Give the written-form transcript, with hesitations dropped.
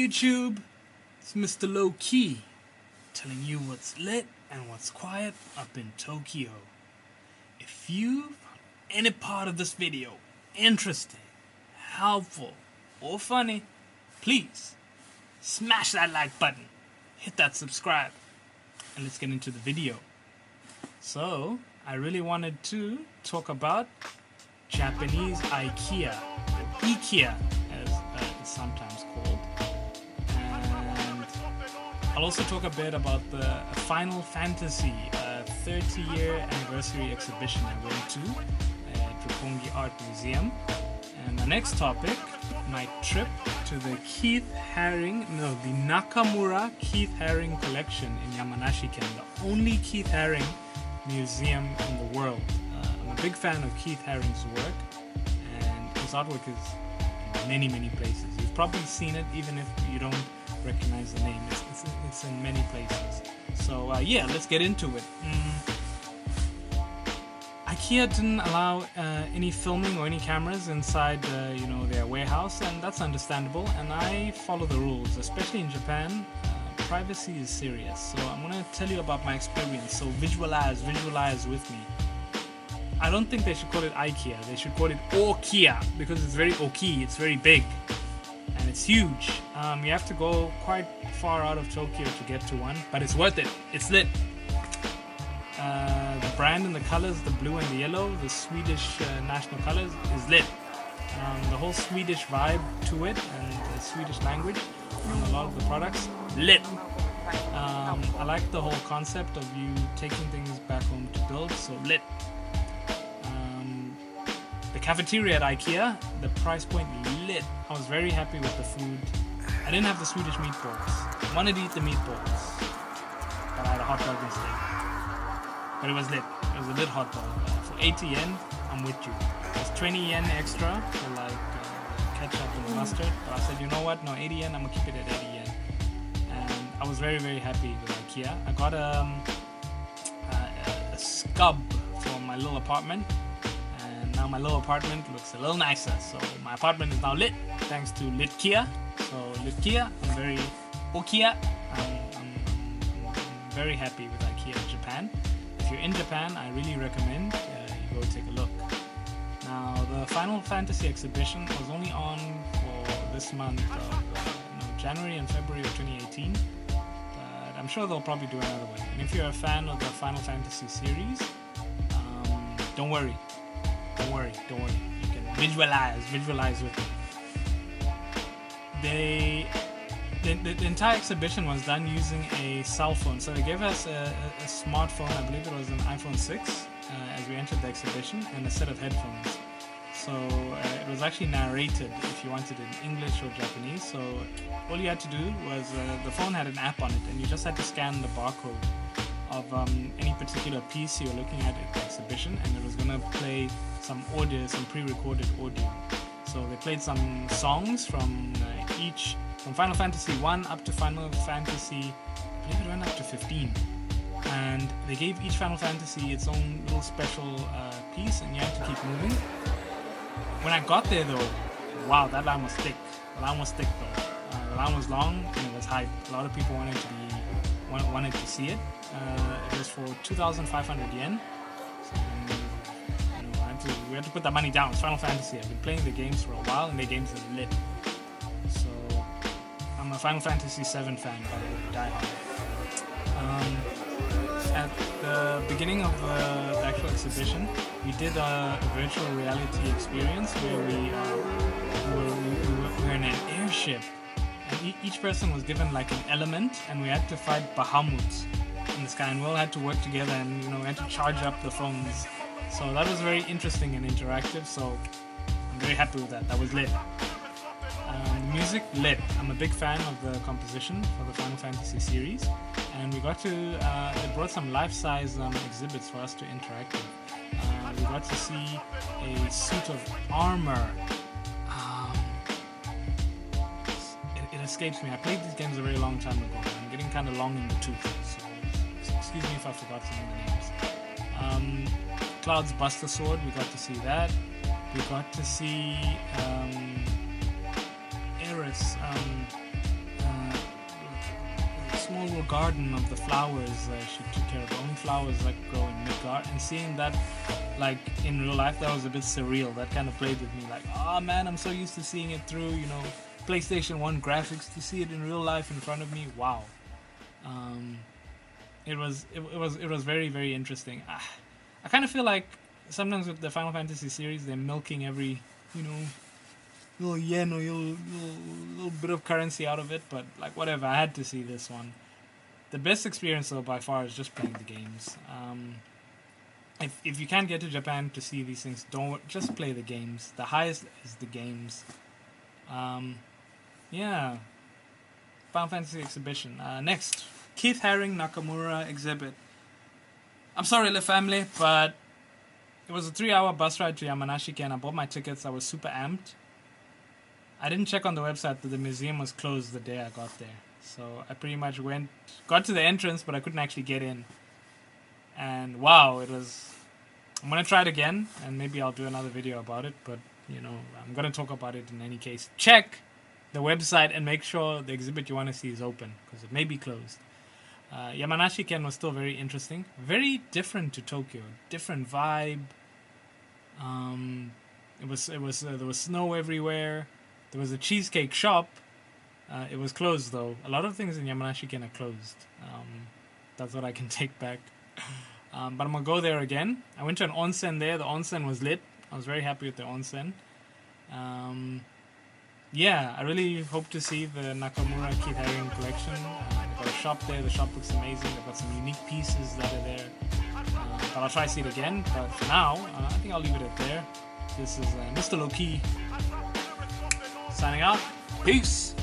YouTube? It's Mr. Lowkey, telling you what's lit and what's quiet up in Tokyo. If you found any part of this video interesting, helpful, or funny, please smash that like button, hit that subscribe, and let's get into the video. So, I really wanted to talk about Japanese Ikea, or Ikea as it's sometimes called. And I'll also talk a bit about the Final Fantasy 30-year anniversary exhibition I went to at Mori Art Museum. And the next topic, my trip to the the Nakamura Keith Haring Collection in Yamanashi Ken, the only Keith Haring museum in the world. I'm a big fan of Keith Haring's work, and his artwork is in many places. You've probably seen it even if you don't recognize the name. It's in many places. So yeah, let's get into it. Ikea didn't allow any filming or any cameras inside their warehouse, and that's understandable, and I follow the rules. Especially in Japan, privacy is serious. So I'm going to tell you about my experience, so visualize with me. I don't think they should call it Ikea, they should call it Okia, because it's very oki, it's very big and it's huge. You have to go quite far out of Tokyo to get to one, but it's worth it, it's lit. The brand and the colors, the blue and the yellow, the Swedish national colors, is lit. The whole Swedish vibe to it and the Swedish language on a lot of the products, lit. I like the whole concept of you taking things back home to build, so lit. The cafeteria at Ikea, the price point, lit. I was very happy with the food. I didn't have the Swedish meatballs. I wanted to eat the meatballs, but I had a hot dog instead. But it was lit. It was a lit hot dog. For 80 yen, I'm with you. It's 20 yen extra for like ketchup and mustard. But I said, you know what? No, 80 yen, I'm gonna keep it at 80 yen. And I was very happy with Ikea. I got a scub for my little apartment. And now my little apartment looks a little nicer. So my apartment is now lit, thanks to Litkia. So Litkia, I'm very Okia. I'm very happy with Ikea in Japan. If you're in Japan, I really recommend you go take a look. Now, the Final Fantasy exhibition was only on for this month of January and February of 2018, but I'm sure they'll probably do another one. And if you're a fan of the Final Fantasy series, don't worry. You can visualize with me. The entire exhibition was done using a cell phone. So they gave us a smartphone, I believe it was an iPhone 6, as we entered the exhibition, and a set of headphones. So it was actually narrated if you wanted it in English or Japanese. So all you had to do was, the phone had an app on it, and you just had to scan the barcode of any particular piece you were looking at the exhibition, and it was going to play some audio, some pre-recorded audio. So they played some songs from from Final Fantasy 1 up to Final Fantasy, I believe it went up to 15. And they gave each Final Fantasy its own little special piece, and you had to keep moving. When I got there though, wow, that line was thick. The line was thick though. The line was long and it was hype. A lot of people wanted to see it. It was for 2,500 yen. So, we had to put that money down. It's Final Fantasy. I've been playing the games for a while, and the games are lit. So I'm a Final Fantasy 7 fan, by the way, die hard. At the beginning of the actual exhibition, we did a virtual reality experience where we were in an airship, and each person was given like an element, and we had to fight Bahamut in the sky, and we all had to work together, and we had to charge up the phones. So that was very interesting and interactive, so I'm very happy with that. That was lit. The music, lit. I'm a big fan of the composition for the Final Fantasy series, and we got to, they brought some life-size exhibits for us to interact with. We got to see a suit of armor. It escapes me. I played these games a very long time ago. I'm getting kind of long in the tooth, so excuse me if I forgot some of the names. Cloud's Buster Sword, we got to see that. We got to see Eris, small little garden of the flowers she took care of. The only flowers that grow in Midgard, and seeing that like in real life, that was a bit surreal. That kind of played with me, like, oh man, I'm so used to seeing it through, you know, PlayStation 1 graphics, to see it in real life in front of me. Wow. It was very, very interesting. I kind of feel like sometimes with the Final Fantasy series, they're milking every, you know, little yen or little bit of currency out of it, but like whatever, I had to see this one. The best experience though by far is just playing the games. If you can't get to Japan to see these things, don't just play the games. The highest is the games. Yeah, Final Fantasy exhibition. Next, Keith Haring Nakamura exhibit. I'm sorry, La Family, but it was a 3-hour bus ride to Yamanashi Ken. I bought my tickets. I was super amped. I didn't check on the website that the museum was closed the day I got there. So I pretty much got to the entrance, but I couldn't actually get in. And wow, it was... I'm going to try it again, and maybe I'll do another video about it. But, you know, I'm going to talk about it in any case. Check the website and make sure the exhibit you want to see is open, because it may be closed. Yamanashi Ken was still very interesting. Very different to Tokyo. Different vibe. There was snow everywhere. There was a cheesecake shop. It was closed though. A lot of things in Yamanashi Ken are closed. That's what I can take back. But I'm gonna go there again. I went to an onsen there. The onsen was lit. I was very happy with the onsen. Yeah, I really hope to see the Nakamura Keith Haring Collection. They've got a shop there. The shop looks amazing. They've got some unique pieces that are there. But I'll try to see it again. But for now, I think I'll leave it at there. This is Mr Lowkey signing out. Peace!